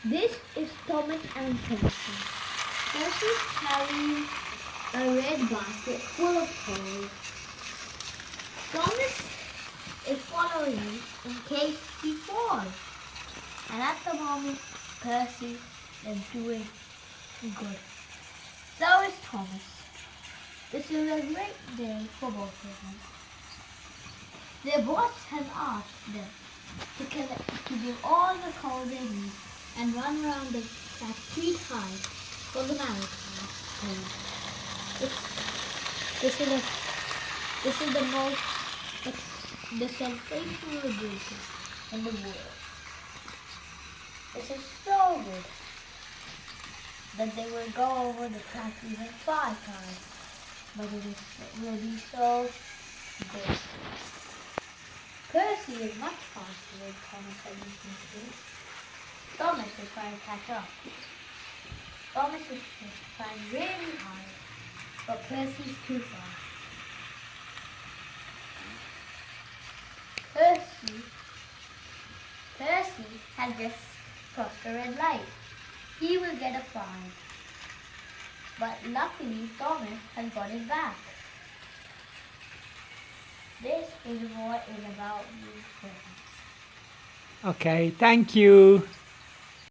This is Thomas and Percy. Percy carries a red basket full of toys. Thomas is following in case he falls. And at the moment, Percy is doing good. So is Thomas. This is a great day for both of them. Their boss has asked them to give all the coal they need and run around the track 3 times for the marathon. This is the most the sensational ability in the world. This is so good that they will go over the track even 5 times, but it will be so good. Percy is much faster than Thomas and Lucy. Thomas is trying to catch up. Thomas is trying really hard, but Percy's too fast. Percy has just crossed a red light. He will get a fine. But luckily Thomas has got it back. This is what is about me. Okay, thank you.